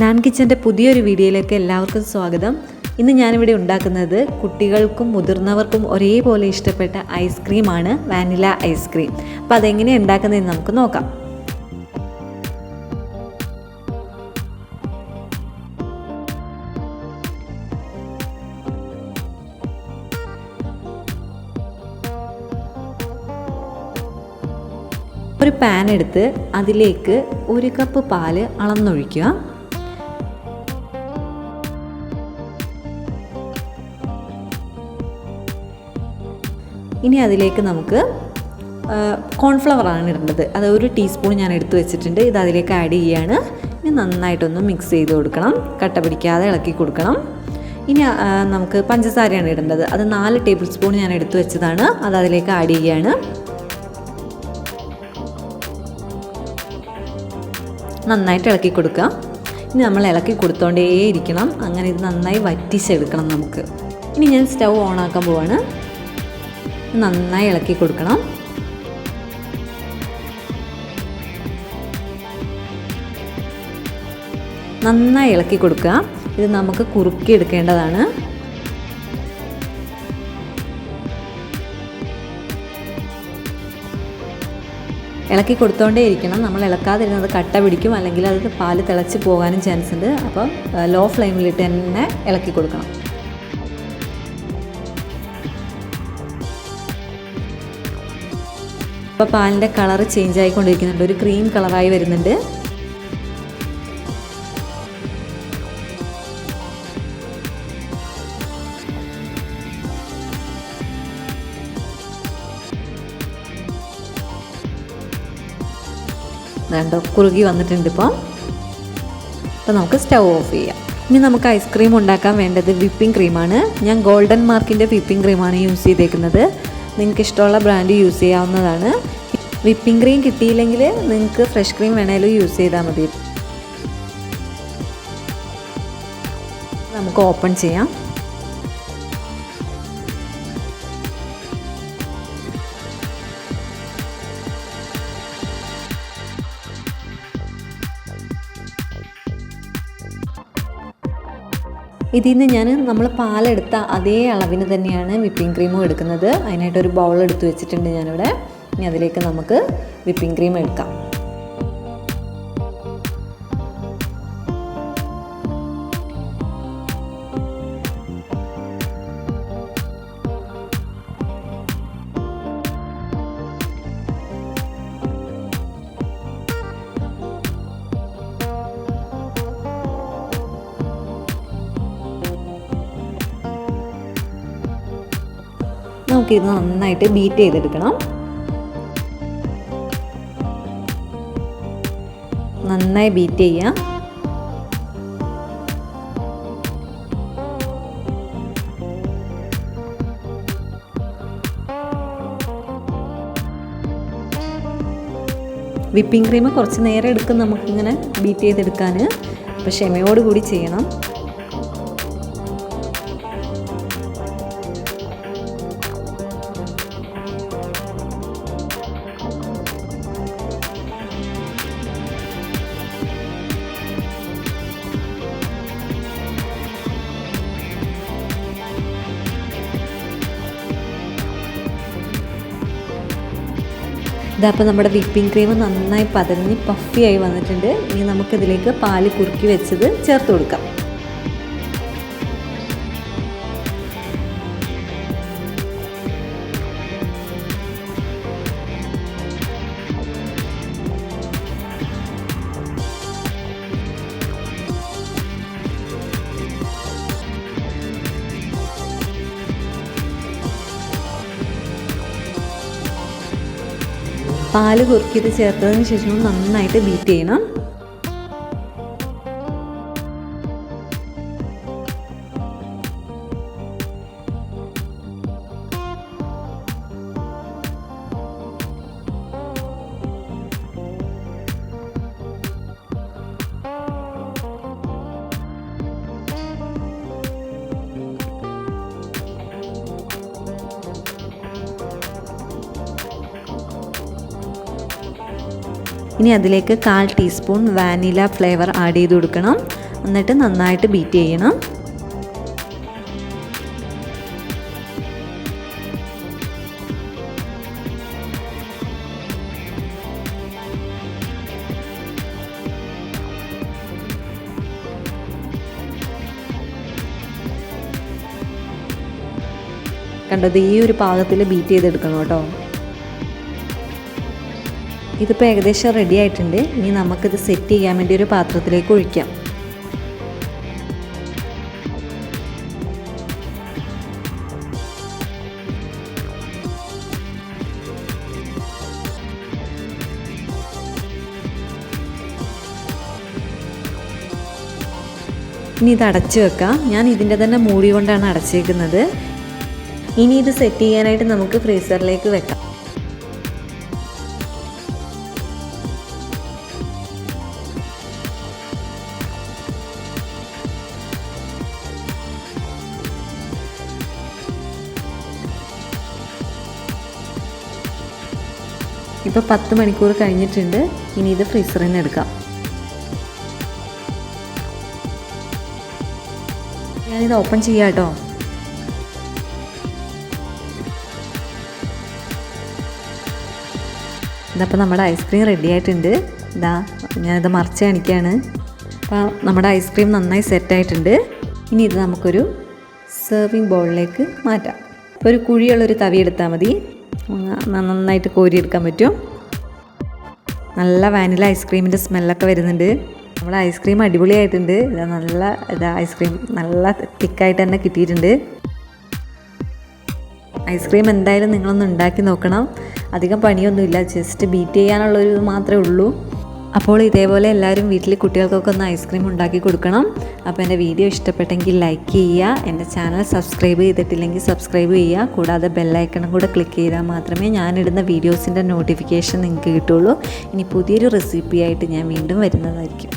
നാൻ കിച്ചൻ്റെ പുതിയൊരു വീഡിയോയിലേക്ക് എല്ലാവർക്കും സ്വാഗതം. ഇന്ന് ഞാനിവിടെ ഉണ്ടാക്കുന്നത് കുട്ടികൾക്കും മുതിർന്നവർക്കും ഒരേപോലെ ഇഷ്ടപ്പെട്ട ഐസ്ക്രീമാണ്, വാനില ഐസ്ക്രീം. അപ്പോൾ അതെങ്ങനെയാണ് ഉണ്ടാക്കുന്നതെന്ന് നമുക്ക് നോക്കാം. ഒരു പാൻ എടുത്ത് അതിലേക്ക് 1 കപ്പ് പാല് അളന്നൊഴിക്കുക. ഇനി അതിലേക്ക് നമുക്ക് കോൺഫ്ലവർ ആണ് ഇടേണ്ടത്. അത് 1 ടീസ്പൂൺ ഞാൻ എടുത്തു വെച്ചിട്ടുണ്ട്. ഇത് അതിലേക്ക് ആഡ് ചെയ്യുകയാണ്. ഇനി നന്നായിട്ടൊന്ന് മിക്സ് ചെയ്ത് കൊടുക്കണം, കട്ട പിടിക്കാതെ ഇളക്കി കൊടുക്കണം. ഇനി നമുക്ക് പഞ്ചസാരയാണ് ഇടേണ്ടത്. അത് 4 ടേബിൾ സ്പൂൺ ഞാൻ എടുത്തു വെച്ചതാണ്. അത് അതിലേക്ക് ആഡ് ചെയ്യുകയാണ്. നന്നായിട്ട് ഇളക്കി കൊടുക്കുക. ഇനി നമ്മൾ ഇളക്കി കൊടുത്തോണ്ടേയിരിക്കണം. അങ്ങനെ ഇത് നന്നായി വറ്റിച്ചെടുക്കണം നമുക്ക്. ഇനി ഞാൻ സ്റ്റൗ ഓൺ ആക്കാൻ പോവാണ്. നന്നായി ഇളക്കി കൊടുക്കണം. നന്നായി ഇളക്കി കൊടുക്കുക. ഇത് നമുക്ക് കുറുക്കി എടുക്കേണ്ടതാണ്. ഇളക്കി കൊടുത്തോണ്ടേ ഇരിക്കണം. നമ്മൾ ഇളക്കാതിരുന്നത് കട്ട പിടിക്കും, അല്ലെങ്കിൽ അത് പാല് തിളച്ച് പോകാനും ചാൻസ് ഉണ്ട്. അപ്പം ലോ ഫ്ലെയിമിലിട്ട് തന്നെ ഇളക്കി കൊടുക്കണം. ഇപ്പോൾ പാലിൻ്റെ കളർ ചേഞ്ച് ആയിക്കൊണ്ടിരിക്കുന്നുണ്ട്. ഒരു ക്രീം കളറായി വരുന്നുണ്ട്. വേണ്ട കുറുകി വന്നിട്ടുണ്ട്. ഇപ്പോൾ നമുക്ക് സ്റ്റൗ ഓഫ് ചെയ്യാം. ഇനി നമുക്ക് ഐസ്ക്രീം ഉണ്ടാക്കാൻ വേണ്ടത് വിപ്പിംഗ് ക്രീമാണ്. ഞാൻ ഗോൾഡൻ മാർക്കിൻ്റെ വിപ്പിംഗ് ക്രീമാണ് യൂസ് ചെയ്തേക്കുന്നത്. നിങ്ങൾക്ക് ഇഷ്ടമുള്ള ബ്രാൻഡ് യൂസ് ചെയ്യാവുന്നതാണ്. വിപ്പിംഗ് ക്രീം കിട്ടിയില്ലെങ്കിൽ നിങ്ങൾക്ക് ഫ്രഷ് ക്രീം വേണേലും യൂസ് ചെയ്താൽ മതി. നമുക്ക് ഓപ്പൺ ചെയ്യാം. ഇതിൽ നിന്ന് നമ്മൾ പാലെടുത്ത അതേ അളവിന് തന്നെയാണ് വിപ്പിംഗ് ക്രീമും എടുക്കുന്നത്. അതിനായിട്ടൊരു ബൗൾ എടുത്ത് വെച്ചിട്ടുണ്ട് ഞാനിവിടെ. ഇനി അതിലേക്ക് നമുക്ക് വിപ്പിംഗ് ക്രീം എടുക്കാം. നമുക്കിത് നന്നായിട്ട് ബീറ്റ് ചെയ്തെടുക്കണം. നന്നായി ബീറ്റ് ചെയ്യാം. വിപ്പിംഗ് ക്രീം കുറച്ച് നേരം എടുക്കും നമുക്കിങ്ങനെ ബീറ്റ് ചെയ്തെടുക്കാൻ. അപ്പോൾ ക്ഷമയോടുകൂടി ചെയ്യണം. ഇതപ്പോൾ നമ്മുടെ വിപ്പിംഗ് ക്രീം നന്നായി പതഞ്ഞ് പഫിയായി വന്നിട്ടുണ്ട്. ഇനി നമുക്കിതിലേക്ക് പാല് കുറുക്കി വെച്ചത് ചേർത്ത് കൊടുക്കാം. പാല് കുറുക്കിയത് ചേർത്തതിന് ശേഷം നന്നായിട്ട് ബീറ്റ് ചെയ്യണം. ഇനി അതിലേക്ക് 1/4 ടീസ്പൂൺ വാനില ഫ്ലേവർ ആഡ് ചെയ്ത് കൊടുക്കണം. എന്നിട്ട് നന്നായിട്ട് ബീറ്റ് ചെയ്യണം. കണ്ടത് ഈ ഒരു പാകത്തിൽ ബീറ്റ് ചെയ്തെടുക്കണം കേട്ടോ. ഇതിപ്പോൾ ഏകദേശം റെഡി ആയിട്ടുണ്ട്. ഇനി നമുക്കിത് സെറ്റ് ചെയ്യാൻ വേണ്ടി ഒരു പാത്രത്തിലേക്ക് ഒഴിക്കാം. ഇനി ഇത് അടച്ചു വെക്കാം. ഞാൻ ഇതിൻ്റെ തന്നെ മൂടി കൊണ്ടാണ് അടച്ചേക്കുന്നത്. ഇനി ഇത് സെറ്റ് ചെയ്യാനായിട്ട് നമുക്ക് ഫ്രീസറിലേക്ക് വെക്കാം. ഇപ്പോൾ 10 മണിക്കൂർ കഴിഞ്ഞിട്ടുണ്ട്. ഇനി ഇത് ഫ്രീസറിൽ നിന്ന് എടുക്കാം. ഞാനിത് ഓപ്പൺ ചെയ്യാം കേട്ടോ. ഇതപ്പോൾ നമ്മുടെ ഐസ്ക്രീം റെഡി ആയിട്ടുണ്ട്. ഇതാ ഞാനിത് മറിച്ച് കാണിക്കുകയാണ്. അപ്പോൾ നമ്മുടെ ഐസ്ക്രീം നന്നായി സെറ്റായിട്ടുണ്ട്. ഇനി ഇത് നമുക്കൊരു സെർവിങ് ബൗളിലേക്ക് മാറ്റാം. ഇപ്പോൾ ഒരു കുഴിയുള്ളൊരു തവി എടുത്താൽ മതി. നന്നായിട്ട് കോരിയെടുക്കാൻ പറ്റും. നല്ല വാനില ഐസ്ക്രീമിൻ്റെ സ്മെല്ലൊക്കെ വരുന്നുണ്ട്. നമ്മുടെ ഐസ്ക്രീം അടിപൊളിയായിട്ടുണ്ട്. ഐസ്ക്രീം നല്ല തിക്കായിട്ട് തന്നെ കിട്ടിയിട്ടുണ്ട്. ഐസ്ക്രീം എന്തായാലും നിങ്ങളൊന്ന് ഉണ്ടാക്കി നോക്കണം. അധികം പണിയൊന്നുമില്ല, ജസ്റ്റ് ബീറ്റ് ചെയ്യാനുള്ളൊരു മാത്രമേ ഉള്ളൂ. അപ്പോൾ ഇതേപോലെ എല്ലാവരും വീട്ടിൽ കുട്ടികൾക്കൊക്കെ ഒന്ന് ഐസ്ക്രീം ഉണ്ടാക്കി കൊടുക്കണം. അപ്പോൾ എൻ്റെ വീഡിയോ ഇഷ്ടപ്പെട്ടെങ്കിൽ ലൈക്ക് ചെയ്യുക. എൻ്റെ ചാനൽ സബ്സ്ക്രൈബ് ചെയ്തിട്ടില്ലെങ്കിൽ സബ്സ്ക്രൈബ് ചെയ്യുക. കൂടാതെ ബെല്ലൈക്കണും കൂടെ ക്ലിക്ക് ചെയ്താൽ മാത്രമേ ഞാനിടുന്ന വീഡിയോസിൻ്റെ നോട്ടിഫിക്കേഷൻ നിങ്ങൾക്ക് കിട്ടുള്ളൂ. ഇനി പുതിയൊരു റെസിപ്പിയായിട്ട് ഞാൻ വീണ്ടും വരുന്നതായിരിക്കും.